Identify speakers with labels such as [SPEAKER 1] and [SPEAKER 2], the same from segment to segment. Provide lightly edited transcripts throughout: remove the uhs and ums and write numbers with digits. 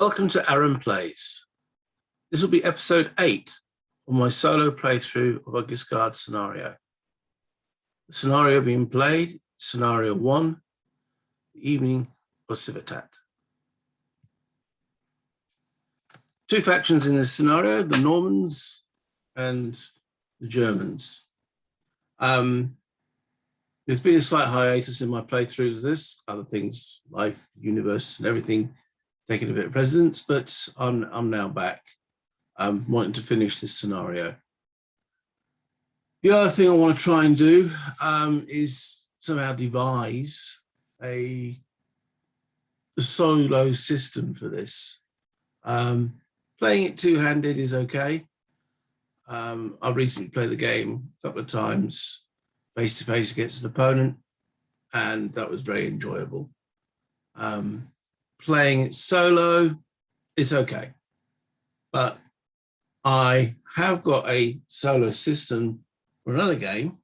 [SPEAKER 1] Welcome to Aaron Plays. This will be episode 8 of my solo playthrough of a Guiscard scenario. The scenario being played, scenario 1, the Evening of Civitate. Two factions in this scenario, the Normans and the Germans. There's been a slight hiatus in my playthroughs of this, other things, life, universe, and everything taking a bit of precedence, but I'm now back, wanting to finish this scenario. The other thing I want to try and do is somehow devise a solo system for this. Playing it two-handed is okay. I've recently played the game a couple of times face-to-face against an opponent, and that was very enjoyable. Playing it solo is okay, but I have got a solo system for another game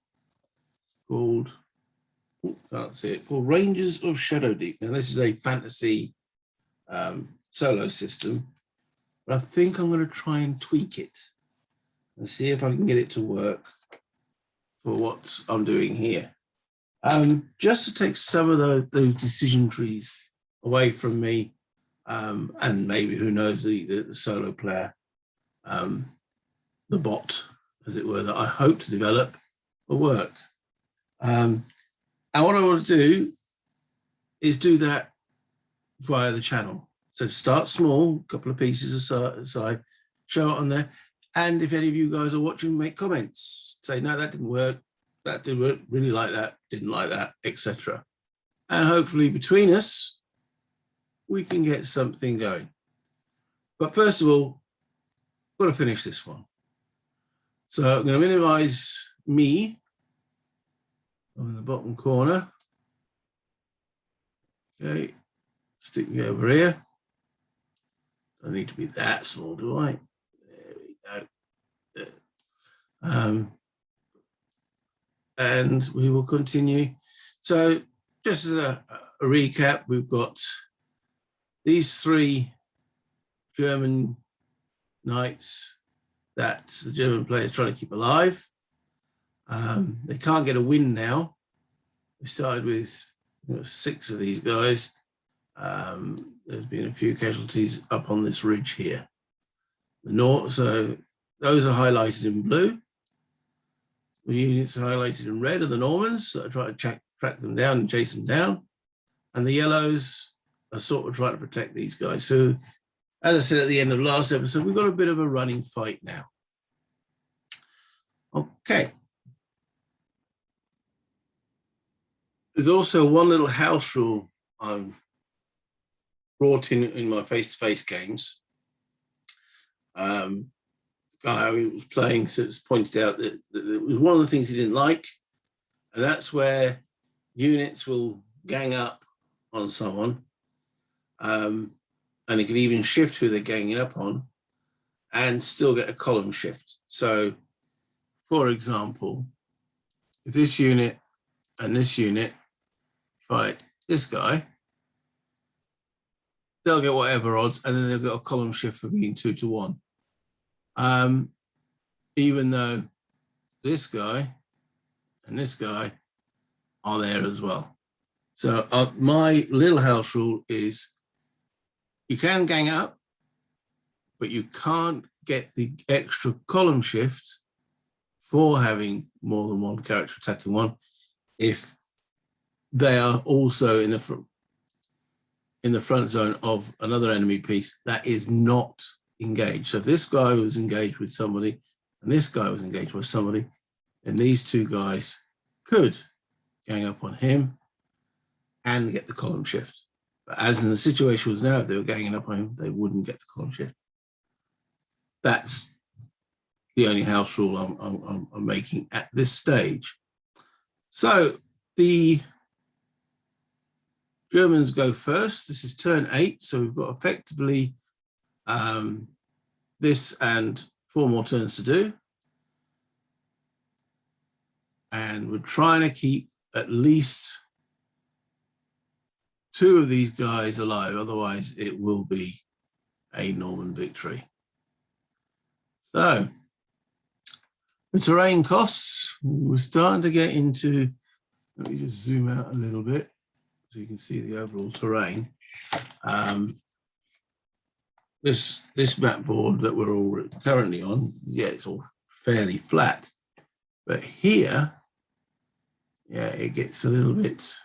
[SPEAKER 1] called, can't see it, called Rangers of Shadow Deep. Now this is a fantasy solo system, but I think I'm going to try and tweak it and see if I can get it to work for what I'm doing here. Just to take some of those decision trees away from me, and maybe, who knows, the solo player, the bot, as it were, that I hope to develop will work. And what I want to do is do that via the channel. So start small, a couple of pieces aside, show it on there. And if any of you guys are watching, make comments. Say, no, that didn't work. That didn't work. Really like that. Didn't like that, etc. And hopefully between us, we can get something going. But first of all, I've got to finish this one. So I'm going to minimize me in the bottom corner. Okay, stick me over here. Don't need to be that small, do I? There we go. There. And we will continue. So just as a recap, we've got these three German knights that the German player is trying to keep alive. They can't get a win now. We started with 6 of these guys. There's been a few casualties up on this ridge here. So those are highlighted in blue. The units highlighted in red are the Normans, so I try to track them down and chase them down. And the yellows are sort of trying to protect these guys. So, as I said at the end of last episode, we've got a bit of a running fight now. Okay. There's also one little house rule I brought in my face-to-face games. The guy who was playing sort of pointed out that it was one of the things he didn't like, and that's where units will gang up on someone, and it can even shift who they're ganging up on and still get a column shift. So, for example, if this unit and this unit fight this guy, they'll get whatever odds, and then they've got a column shift for being 2 to 1. Even though this guy and this guy are there as well. So my little house rule is you can gang up, but you can't get the extra column shift for having more than one character attacking one if they are also in the front zone of another enemy piece that is not engaged. So if this guy was engaged with somebody and this guy was engaged with somebody, then these two guys could gang up on him and get the column shift. But as in the situation was now, if they were ganging up on him, they wouldn't get the column shift. That's the only house rule I'm making at this stage. So the Germans go first. This is turn 8, so we've got effectively this and 4 more turns to do. And we're trying to keep at least 2 of these guys alive, otherwise it will be a Norman victory. So the terrain costs, we're starting to get into, let me just zoom out a little bit so you can see the overall terrain. This map board that we're all currently on, yeah, it's all fairly flat. But here, yeah, it gets a little bit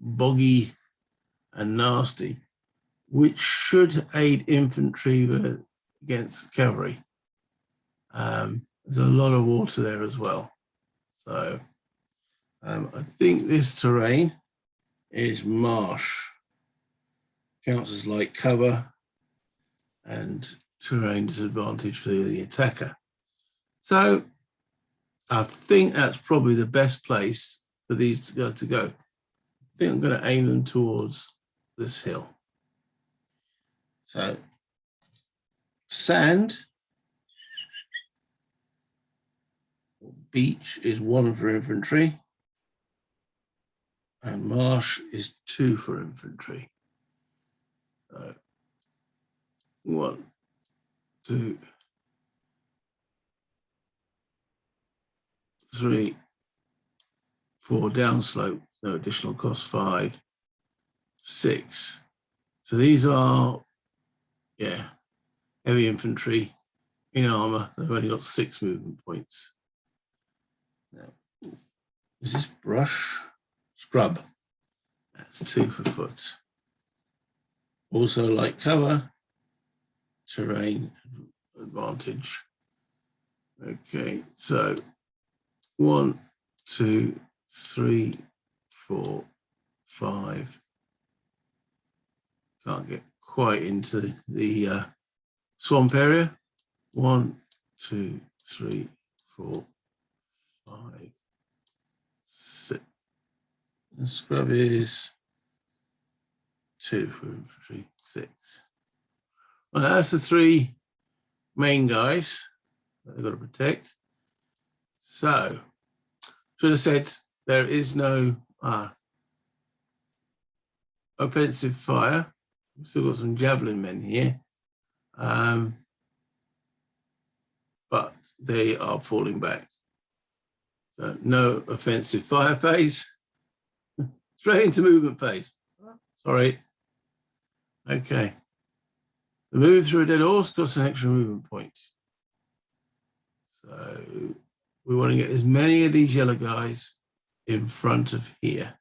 [SPEAKER 1] boggy and nasty, which should aid infantry against cavalry. There's a lot of water there as well. So I think this terrain is marsh. Counts as light cover and terrain disadvantage for the attacker. So I think that's probably the best place for these guys to go. I think I'm going to aim them towards this hill. So sand, beach is 1 for infantry, and marsh is 2 for infantry. So 1, 2, 3, 4, downslope, no additional cost, 5, 6. So these are, yeah, heavy infantry in armor. They've only got 6 movement points. Now, is this brush? Scrub. That's 2 for foot. Also light cover, terrain advantage. Okay, so 1, 2, 3, 4, 5. Can't get quite into the swamp area. 1, 2, 3, 4, 5, 6. The scrub is 2 for infantry, 6. Well, that's the 3 main guys that they've got to protect. So, should have said there is no offensive fire. We've still got some javelin men here, but they are falling back. So no offensive fire phase. Straight into movement phase. Sorry. Okay. The move through a dead horse costs an extra movement point. So we want to get as many of these yellow guys in front of here.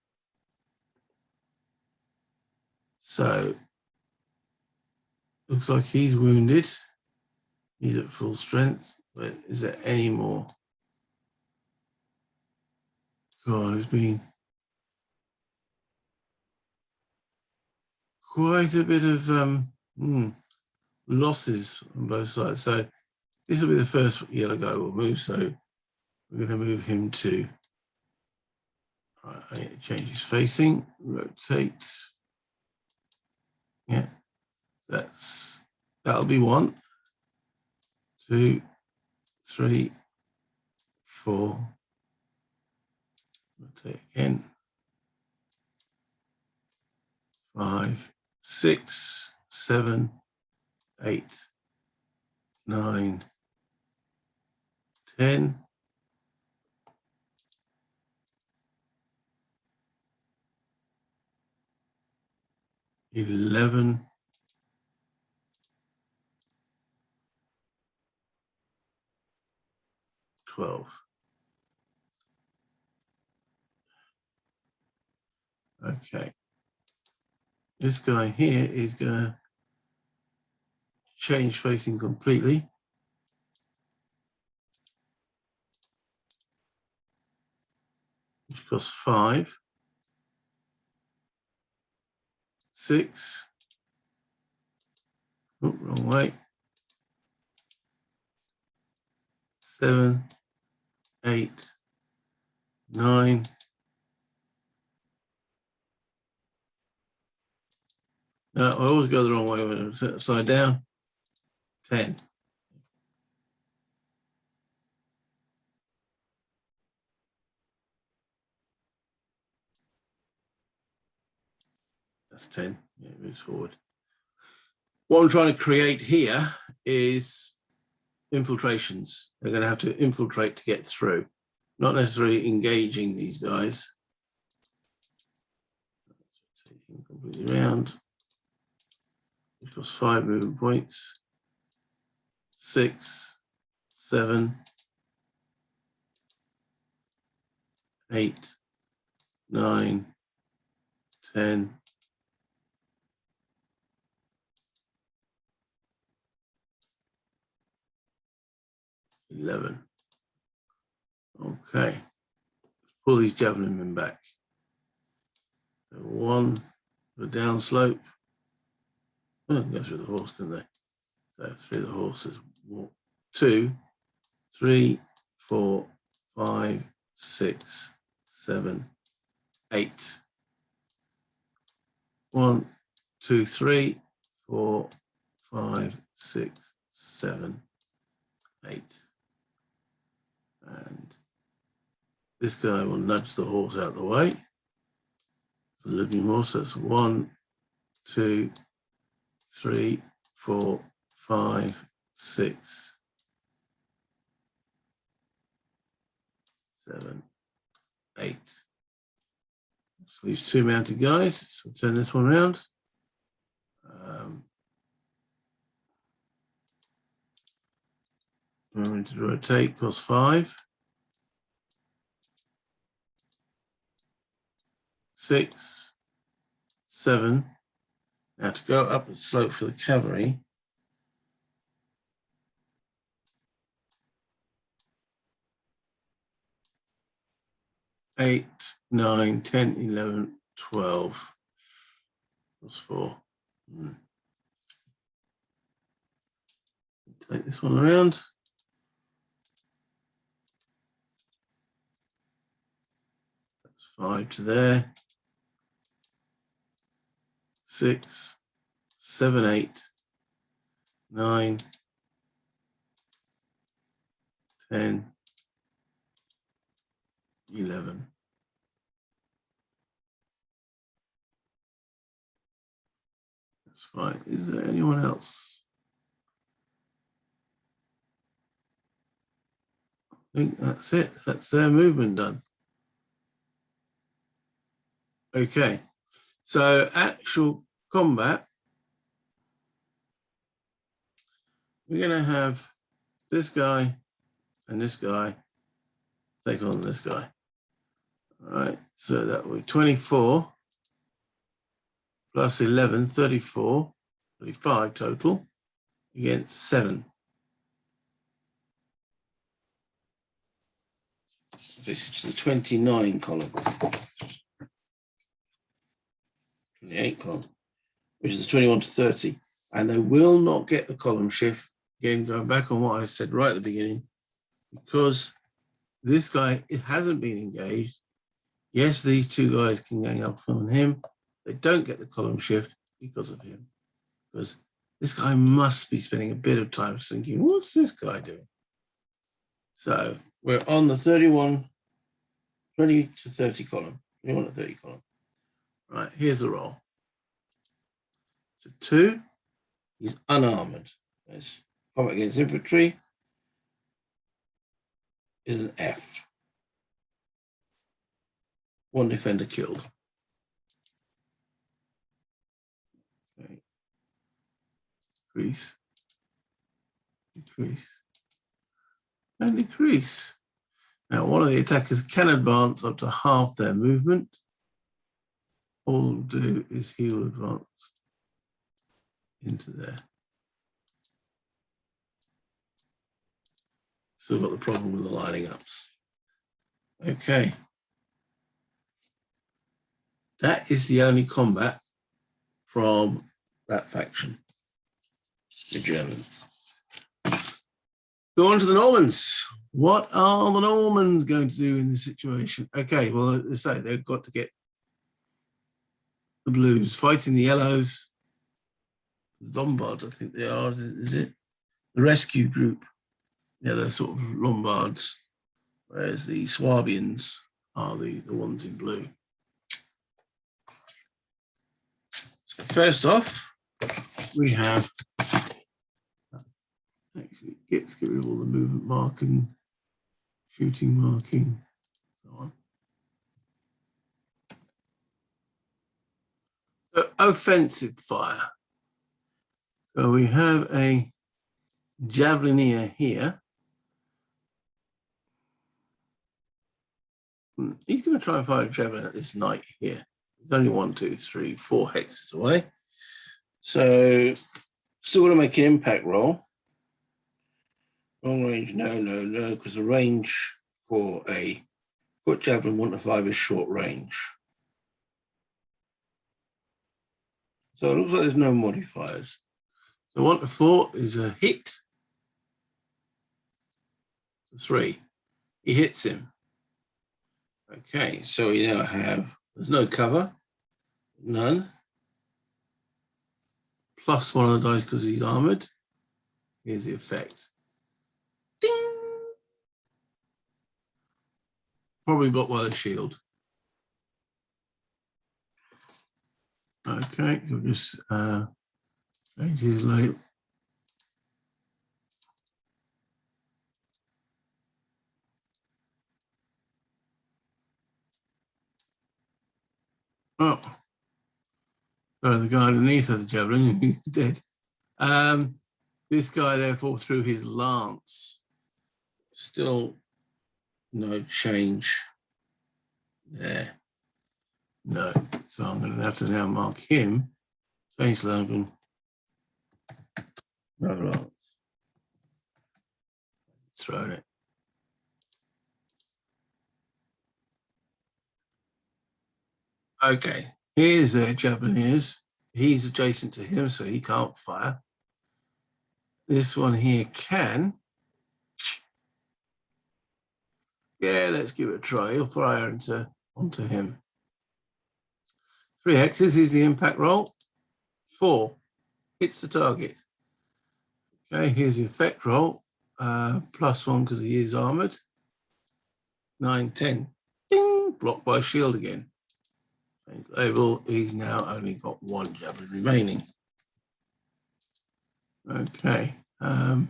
[SPEAKER 1] So looks like he's wounded. He's at full strength, but is there any more? God, there's been quite a bit of losses on both sides. So this will be the first yellow guy we'll move. So we're going to move him to, right, I need to change his facing, rotate. Yeah, that'll be 1, 2, 3, 4. Rotate again. 5, 6, 7, 8, 9, 10. 11, 12. Okay. This guy here is going to change facing completely. Which costs 5, 6. Oh, wrong way. 7, 8, 9. No, I always go the wrong way when I'm upside down. 10. That's 10. Yeah, it moves forward. What I'm trying to create here is infiltrations. They're going to have to infiltrate to get through, not necessarily engaging these guys. Taking completely around. It costs 5 movement points. 6, 7, 8, 9, 10. 11. Okay. Pull these javelin men back. So 1 for down slope. Oh, go through the horse, can they? So through the horses. 2, 3, 4, 5, 6, 7, 8. 1, 2, 3, 4, 5, 6, 7, 8. And this guy will nudge the horse out of the way. So living horse, that's 1, 2, 3, 4, 5, 6, 7, 8. So these 2 mounted guys. So we'll turn this one around. Remember to rotate, cost 5. 6, 7. Now to go up the slope for the cavalry. 8, 9, 10, 11, 12. Plus 4. Take this one around. That's 5 to there. 6, 7, 8, 9, 10, 11. That's fine. Is there anyone else? I think that's it. That's their movement done. Okay. So actual combat, we're going to have this guy and this guy take on this guy. All right. So that will be 24 plus 11, 34, 35 total against 7. This is the 29 column. 28 column, which is the 21 to 30. And they will not get the column shift. Again, going back on what I said right at the beginning, because this guy, it hasn't been engaged. Yes, these 2 guys can gang up on him. They don't get the column shift because of him. Because this guy must be spending a bit of time thinking, what's this guy doing? So we're on the 31, 20 to 30 column, 21 to 30 column. Right, here's the roll. So 2, he's unarmored. There's combat against infantry is an F. 1 defender killed. Okay. Decrease, decrease, and decrease. Now, one of the attackers can advance up to half their movement. All we'll do is he will advance into there. Still got the problem with the lining ups. Okay. That is the only combat from that faction, the Germans. Go on to the Normans. What are the Normans going to do in this situation? Okay, well, as I say, they've got to get the blues, fighting the yellows, the Lombards, I think they are, is it? The rescue group. Yeah, they're sort of Lombards, whereas the Swabians are the ones in blue. So first off, we have, actually, get rid of all the movement marking, shooting marking, so on. So offensive fire. So we have a javelinier here. He's going to try and fire a javelin at this knight here. He's only 1, 2, 3, 4 hexes away. So still want to make an impact roll. Long range, no, because the range for a foot javelin 1 to 5 is short range. So it looks like there's no modifiers. So 1 to 4 is a hit. 3. He hits him. Okay, so we now have, there's no cover, none. Plus 1 of the dice because he's armored. Here's the effect. Ding! Probably blocked by the shield. Okay, so we'll just change his label. Oh, so the guy underneath of the javelin, he's dead. This guy therefore threw his lance. Still no change there. No, so I'm going to have to now mark him. Change slogan. Another lance. Thrown it. Okay, here's their Japanese. He's adjacent to him, so he can't fire. This one here can. Yeah, let's give it a try. He'll fire onto him. 3 hexes is the impact roll. 4 hits the target. Okay, here's the effect roll. +1 because he is armored. 9, 10. Ding! Blocked by shield again. Label, he's now only got 1 javelin remaining. Okay. So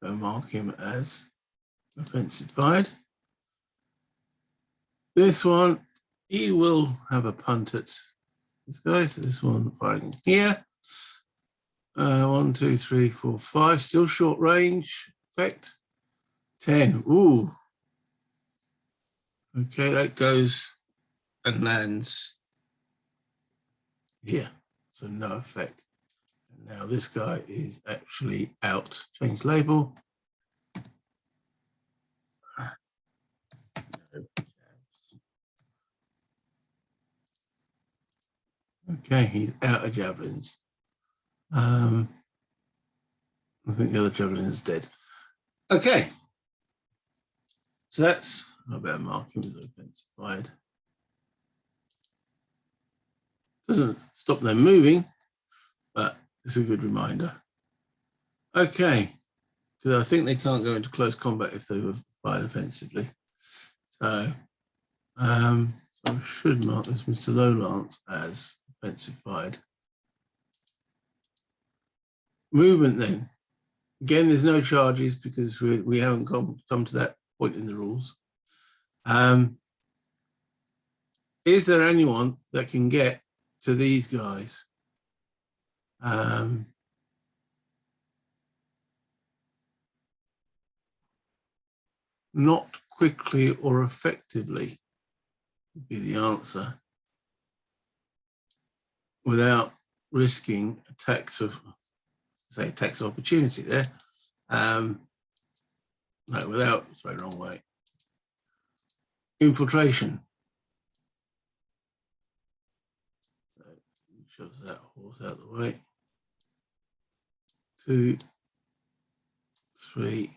[SPEAKER 1] mark him as offensive fired. This one, he will have a punt at this guy. So this one firing here. 1, 2, 3, 4, 5. Still short range. Effect. 10. Ooh. Okay, that goes and lands here. So no effect. And now this guy is actually out. Change label. Okay, he's out of javelins. I think the other javelin is dead. Okay. So that's, I better mark him as offensive fired. Doesn't stop them moving, but it's a good reminder. Okay, because I think they can't go into close combat if they were fired offensively. So, so I should mark this Mr. Lowlance as offensive fired. Movement then. Again, there's no charges because we haven't come to that point in the rules. Is there anyone that can get to these guys? Not quickly or effectively would be the answer, without risking attacks of opportunity there. No, without, sorry, wrong way. Infiltration. So shoves that horse out of the way. 2, 3,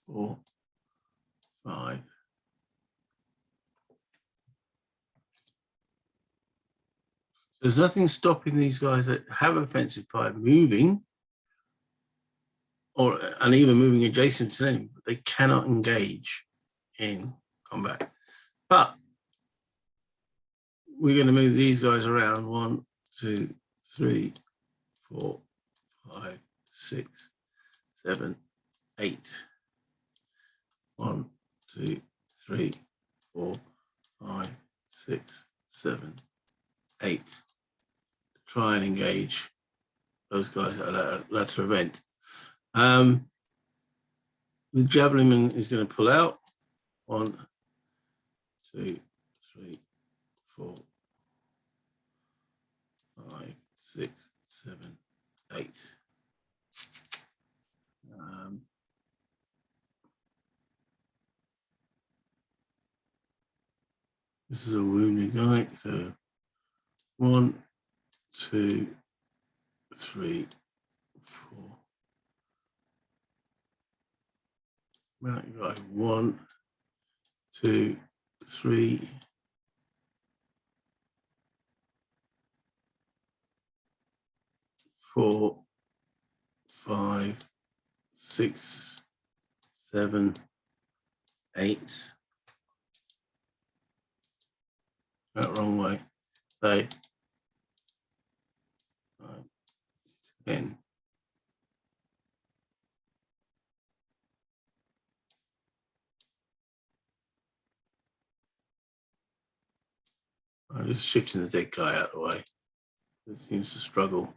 [SPEAKER 1] 4, 5. There's nothing stopping these guys that have offensive fire moving, and even moving adjacent to them, but they cannot engage in combat. But we're going to move these guys around. 1, 2, 3, 4, 5, 6, 7, 8. 1, 2, 3, 4, 5, 6, 7, 8. Try and engage those guys at that latter event. The javelin is going to pull out. 1, 2, 3, 4, 5, 6, 7, 8. This is a wounded guy. So 1, 2, 3, 4. Right, guy. 1, 2, 3. 4, 5, 6, 7, 8. That wrong way. Say 10. I'm just shifting the dead guy out of the way. It seems to struggle.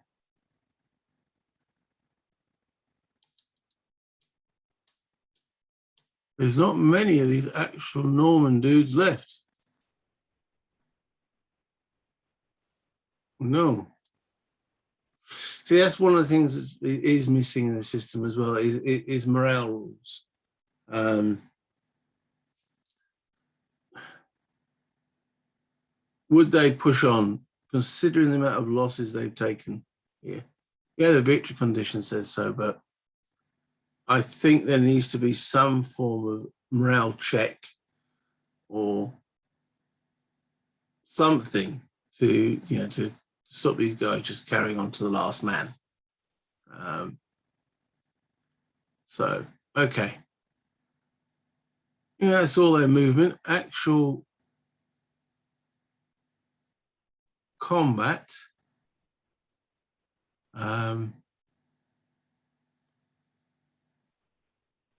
[SPEAKER 1] There's not many of these actual Norman dudes left. No. See, that's one of the things that is missing in the system as well, is morale rules. Would they push on, considering the amount of losses they've taken? Yeah, the victory condition says so, but I think there needs to be some form of morale check or something to, to stop these guys just carrying on to the last man. So, okay. Yeah, that's all their movement. Actual combat.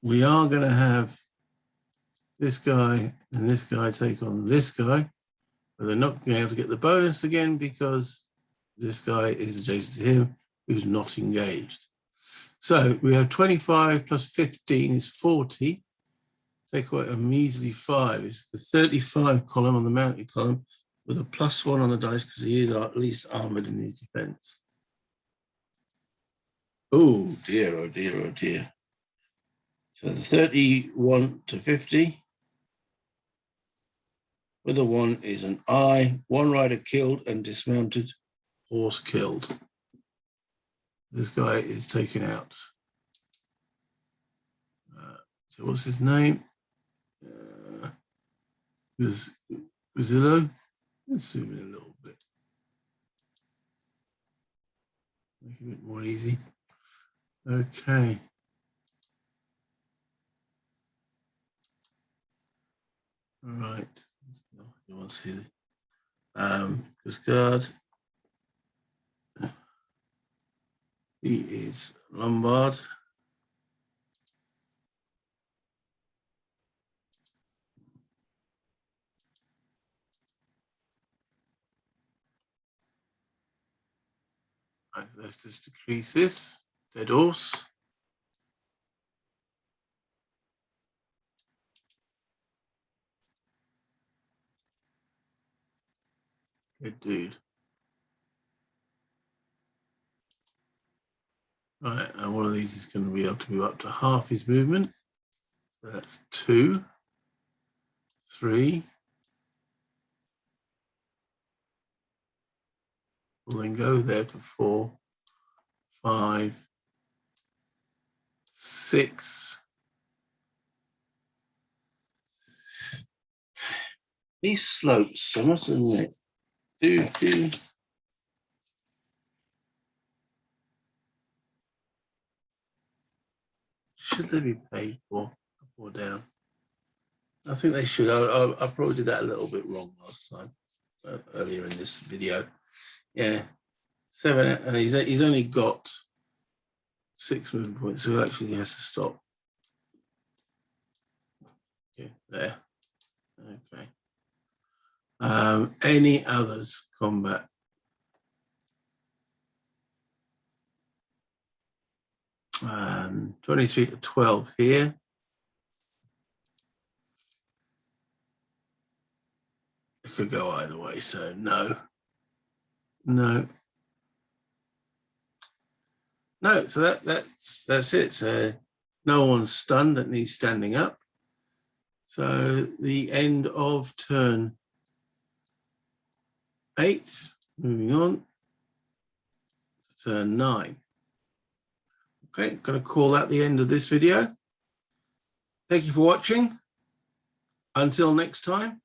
[SPEAKER 1] We are going to have this guy and this guy take on this guy, but they're not going to be able to get the bonus again because this guy is adjacent to him who's not engaged. So we have 25 plus 15 is 40. Take away a measly 5. It's the 35 column on the mounted column with a +1 on the dice because he is at least armored in his defense. Oh dear, oh dear, oh dear. So the 31 to 50 with a 1 is an I. 1 rider killed and dismounted, horse killed. This guy is taken out. So what's his name? Guiscard. Let's zoom in a little bit. Make it a bit more easy. Okay. All right. You want to see the Guiscard. He is Lombard. Right, let's just decrease this. Dead horse. Good dude. Right, and one of these is going to be able to move up to half his movement. So that's 2, 3. We'll then go there for 4, 5, 6. These slopes, I must admit, do should they be paid for up or down? I think they should. I probably did that a little bit wrong last time. earlier in this video. Yeah, 7. He's only got 6 movement points, so actually he has to stop. Yeah, there. Okay. Any others combat? Um, 23 to 12 here. It could go either way, so no. No. No, so that's it. So no one's stunned that needs standing up. So the end of turn 8, moving on to turn 9. Okay, going to call that the end of this video. Thank you for watching. Until next time.